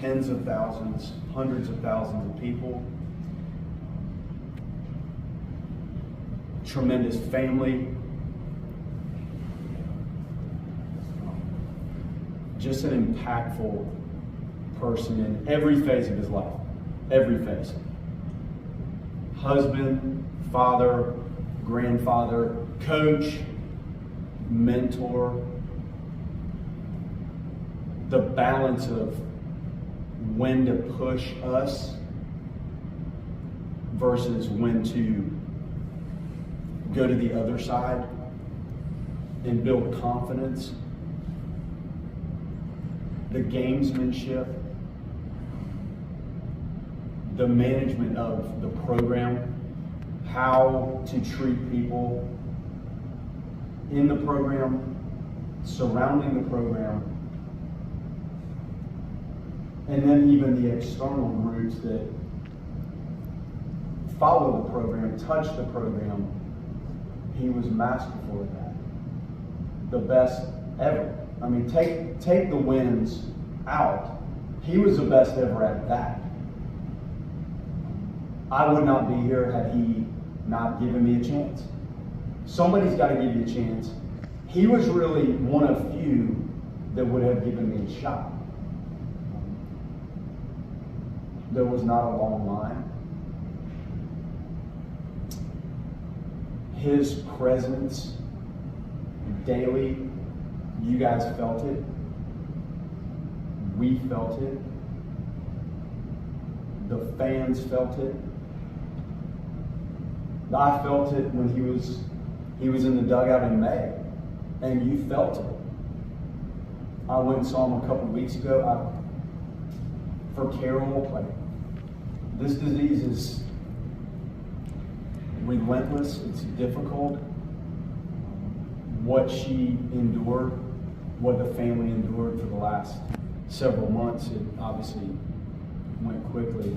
tens of thousands, hundreds of thousands of people. Tremendous family. Just an impactful person in every phase of his life. Every phase. Husband, father, grandfather, coach, mentor. The balance of when to push us versus when to go to the other side and build confidence. The gamesmanship, the management of the program, how to treat people in the program, surrounding the program, and then even the external groups that follow the program, touch the program. He was masterful at that. The best ever. I mean, take the wins out. He was the best ever at that. I would not be here had he not given me a chance. Somebody's got to give you a chance. He was really one of few that would have given me a shot. There was not a long line. His presence daily, you guys felt it. We felt it. The fans felt it. I felt it when he was in the dugout in May, and you felt it. I went and saw him a couple of weeks ago. For Carol, like, this disease is relentless. It's difficult. What she endured, what the family endured for the last several months, it obviously went quickly,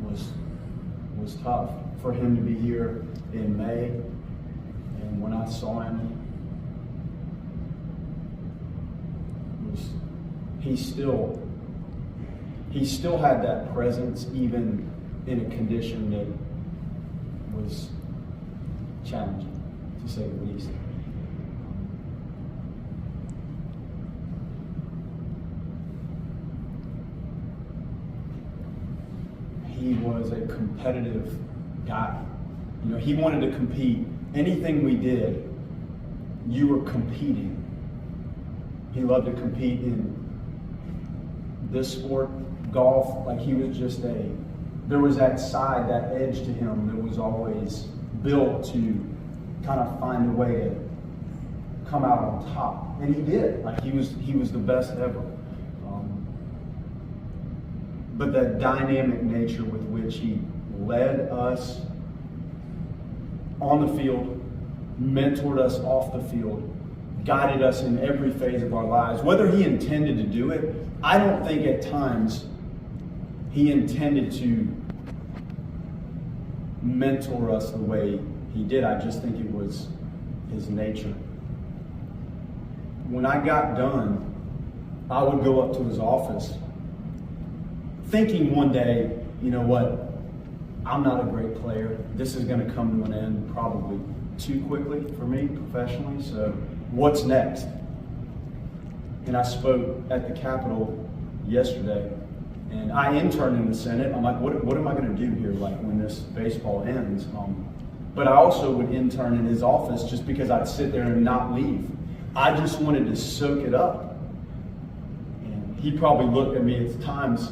was tough. For him to be here in May, and when I saw him, he still had that presence, even in a condition that was challenging, to say the least. He was a competitive guy. You know, he wanted to compete. Anything we did, you were competing. He loved to compete in this sport, golf. Like, he was just there was that side, that edge to him that was always built to kind of find a way to come out on top. And he did. Like, he was the best ever. But that dynamic nature with which he led us on the field, mentored us off the field, guided us in every phase of our lives. Whether he intended to do it, I don't think at times he intended to mentor us the way he did. I just think it was his nature. When I got done, I would go up to his office thinking one day, you know what, I'm not a great player. This is going to come to an end probably too quickly for me professionally, so what's next? And I spoke at the Capitol yesterday, and I interned in the Senate. I'm like, what am I going to do here, like, when this baseball ends? But I also would intern in his office just because I'd sit there and not leave. I just wanted to soak it up. And he probably looked at me at times,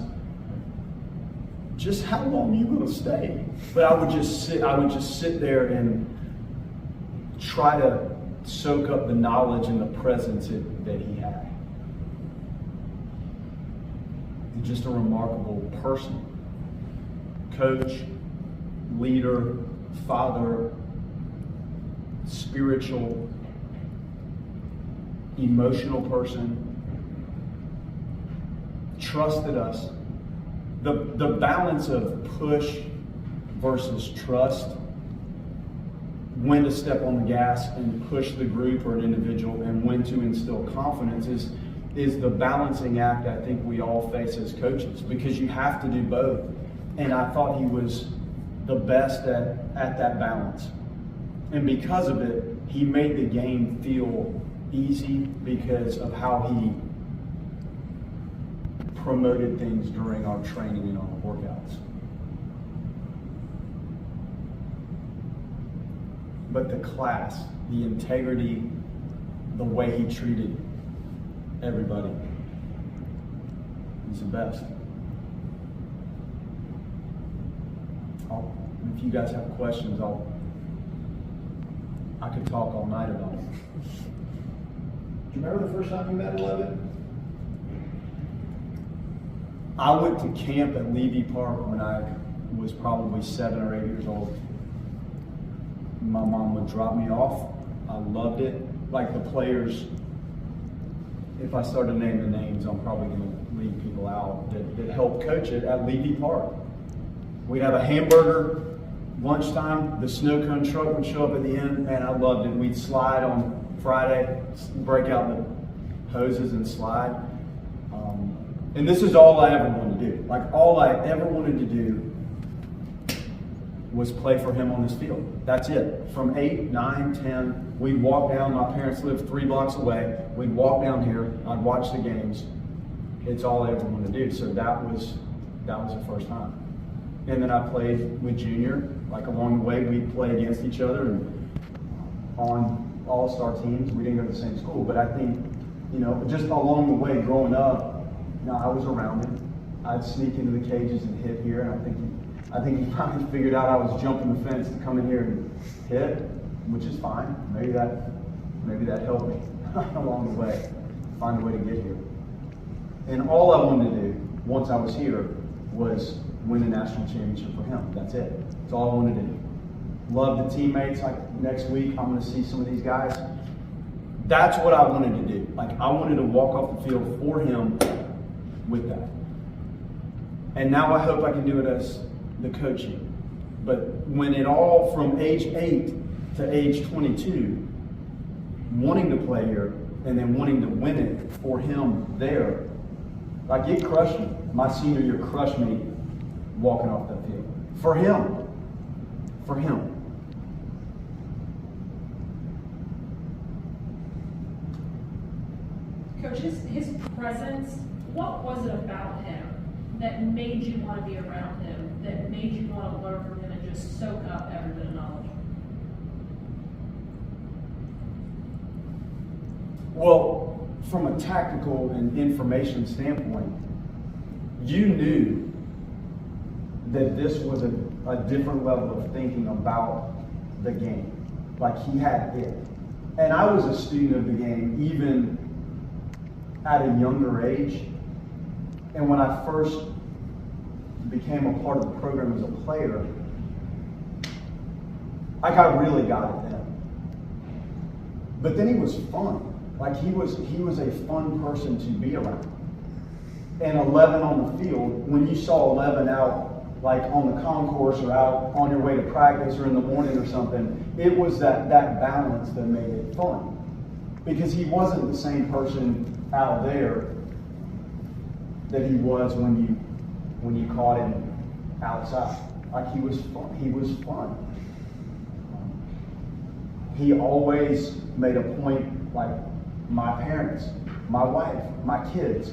just how long are you going to stay? But I would just sit there and try to soak up the knowledge and the presence that he had. And just a remarkable person. Coach, leader, father, spiritual, emotional person. Trusted us. The balance of push versus trust, when to step on the gas and push the group or an individual, and when to instill confidence is the balancing act I think we all face as coaches, because you have to do both. And I thought he was the best at that balance. And because of it, he made the game feel easy because of how he promoted things during our training and our workouts. But the class, the integrity, the way he treated everybody, he's the best. If you guys have questions, I could talk all night about it. Do you remember the first time you met 11? I went to camp at Levy Park when I was probably 7 or 8 years old. My mom would drop me off. I loved it. Like the players, if I start to name the names, I'm probably going to leave people out that helped coach it at Levy Park. We'd have a hamburger lunchtime. The snow cone truck would show up at the end, and I loved it. We'd slide on Friday, break out the hoses and slide. And this is all I ever wanted to do. Like, all I ever wanted to do was play for him on this field. That's it. From 8, 9, 10, we'd walk down. My parents lived 3 blocks away. We'd walk down here. I'd watch the games. It's all I ever wanted to do. So that was the first time. And then I played with Junior. Like, along the way, we'd play against each other and on all-star teams. We didn't go to the same school, but I think, just along the way, growing up, I was around him. I'd sneak into the cages and hit here, and I think he finally figured out I was jumping the fence to come in here and hit, which is fine. Maybe that helped me along the way, find a way to get here. And all I wanted to do once I was here was win a national championship for him. That's it. That's all I wanted to do. Love the teammates. Like, next week, I'm going to see some of these guys. That's what I wanted to do. Like, I wanted to walk off the field for him with that. And now I hope I can do it as the coaching. But when it all, from age 8 to age 22, wanting to play here and then wanting to win it for him there, like, it crushed me. My senior year crushed me walking off that field. For him. For him. Coach, his presence, what was it about him that made you want to be around him, that made you want to learn from him and just soak up every bit of knowledge? Well, from a tactical and information standpoint, you knew that this was a different level of thinking about the game. Like, he had it. And I was a student of the game even at a younger age. And when I first became a part of the program as a player, I really got it then. But then he was fun. Like, he was a fun person to be around. And 11 on the field, when you saw 11 out, like on the concourse or out on your way to practice or in the morning or something, it was that balance that made it fun. Because he wasn't the same person out there that he was when you caught him outside. Like, he was fun. He was fun. He always made a point, like, my parents, my wife, my kids.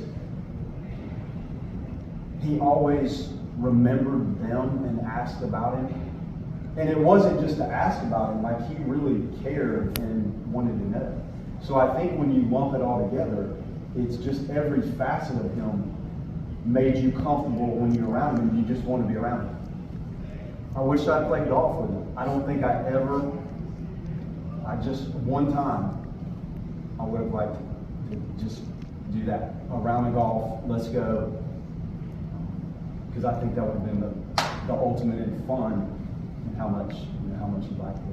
He always remembered them and asked about him. And it wasn't just to ask about him, like, he really cared and wanted to know. So I think when you lump it all together, it's just every facet of him made you comfortable when you're around him. You just want to be around him. I wish I played golf with him. I don't think one time, I would have liked to just do that. Around the golf, let's go. Because I think that would have been the ultimate in fun and how much you liked it.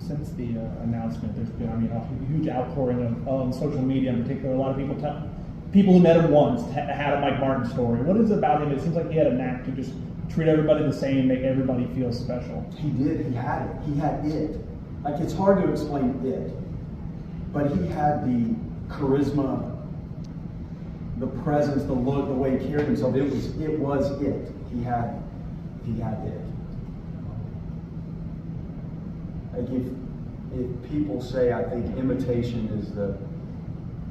Since the announcement, there's been, a huge outpouring on social media in particular. A lot of people who met him once had a Mike Martin story. What is it about him? It seems like he had a knack to just treat everybody the same, make everybody feel special. He did. He had it. He had it. Like, it's hard to explain it, but he had the charisma the presence, the look, the way he carried himself, it was it. He had it. Like if people say, I think imitation is the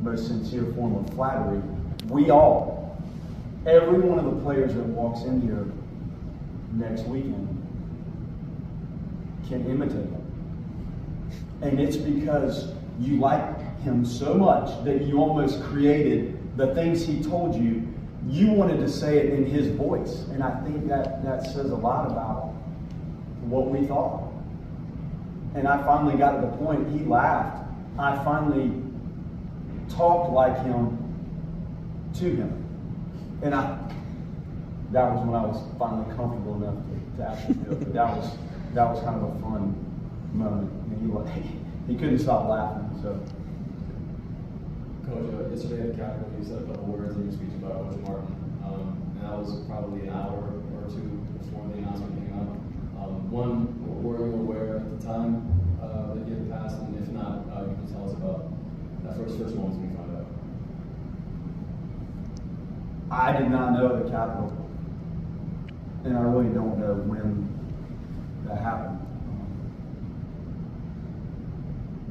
most sincere form of flattery, every one of the players that walks in here next weekend can imitate him. And it's because you like him so much that you almost created the things he told you. You wanted to say it in his voice. And I think that says a lot about what we thought. And I finally got to the point, he laughed. I finally talked like him to him. And that was when I was finally comfortable enough to actually do it. But that was kind of a fun moment. And he couldn't stop laughing. So, Coach, yesterday at the Capitol, you said a couple words in your speech about Coach Martin, and that was probably an hour or two before the announcement came out. One, were you aware at the time that he had passed, and if not, you can tell us about that first moment we found out. I did not know at the Capitol, and I really don't know when that happened.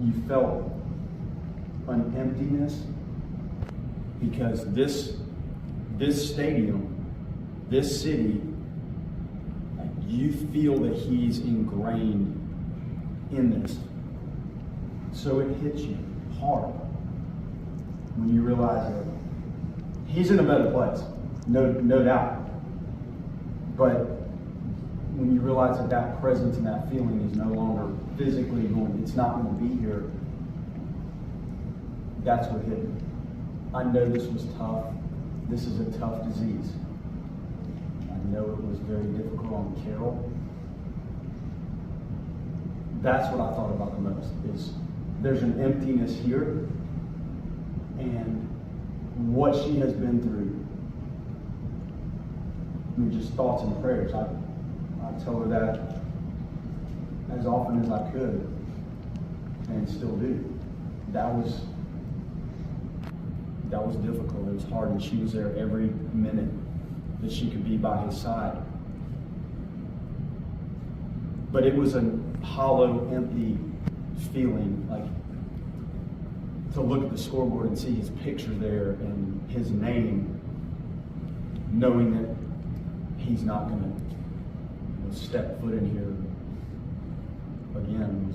You felt an emptiness because this stadium, this city, you feel that he's ingrained in this. So it hits you hard when you realize that he's in a better place, no doubt. But when you realize that presence and that feeling is no longer physically it's not going to be here, that's what hit me. I know this was tough. This is a tough disease. I know it was very difficult on Carol. That's what I thought about the most, is there's an emptiness here, and what she has been through. I mean, just thoughts and prayers. I tell her that as often as I could, and still do. That was difficult. It was hard, and she was there every minute that she could be by his side. But it was a hollow, empty feeling, like to look at the scoreboard and see his picture there and his name, knowing that he's not going to step foot in here again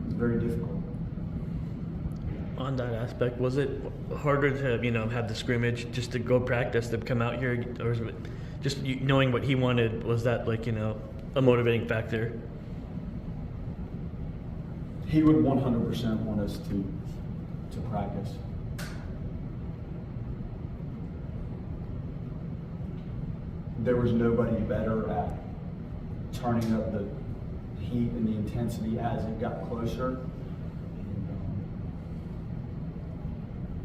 was very difficult. On that aspect, was it harder to have the scrimmage just to go practice to come out here, or was it just knowing what he wanted? Was that a motivating factor? He would 100% want us to practice. There was nobody better at turning up the heat and the intensity as it got closer.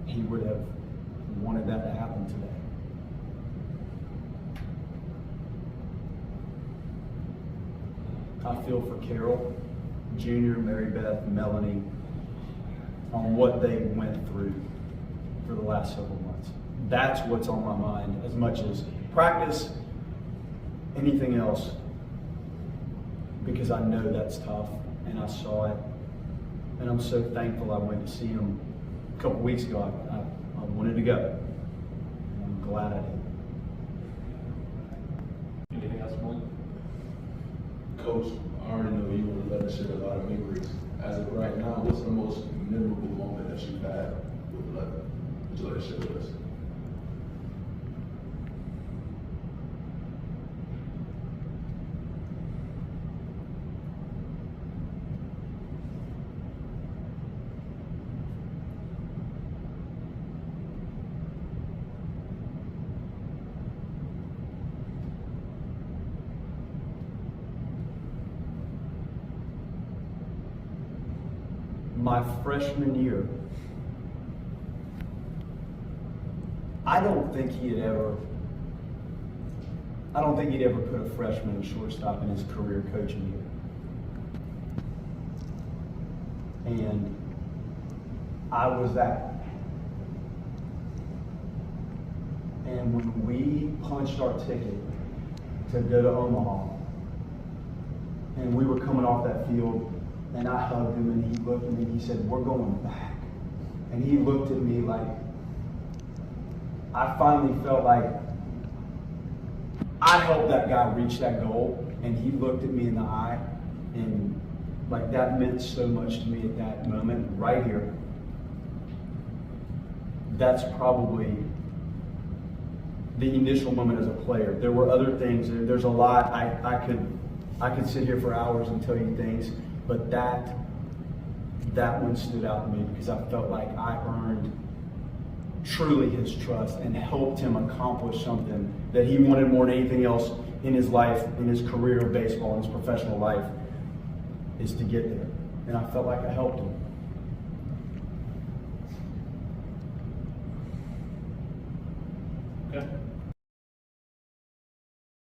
He would have wanted that to happen today. I feel for Carol, Junior, Mary Beth, Melanie, on what they went through for the last several months. That's what's on my mind as much as practice, anything else, because I know that's tough, and I saw it, and I'm so thankful I went to see him a couple weeks ago. I wanted to go, and I'm glad I did. Anything else, Mike? Coach, I already know you want to let us share a lot of memories. As of right now, what's the most memorable moment that you've had with 11? Would you like to share with us? My freshman year, I don't think he'd ever put a freshman at shortstop in his career coaching year. And I was that And when we punched our ticket to go to Omaha, and we were coming off that field, and I hugged him, and he looked at me, and he said, "We're going back." And he looked at me like, I finally felt like I helped that guy reach that goal, and he looked at me in the eye, and like that meant so much to me at that moment, right here. That's probably the initial moment as a player. There were other things. There's a lot. I could sit here for hours and tell you things, but that one stood out to me because I felt like I earned truly his trust and helped him accomplish something that he wanted more than anything else in his life, in his career of baseball, in his professional life, is to get there. And I felt like I helped him. Okay.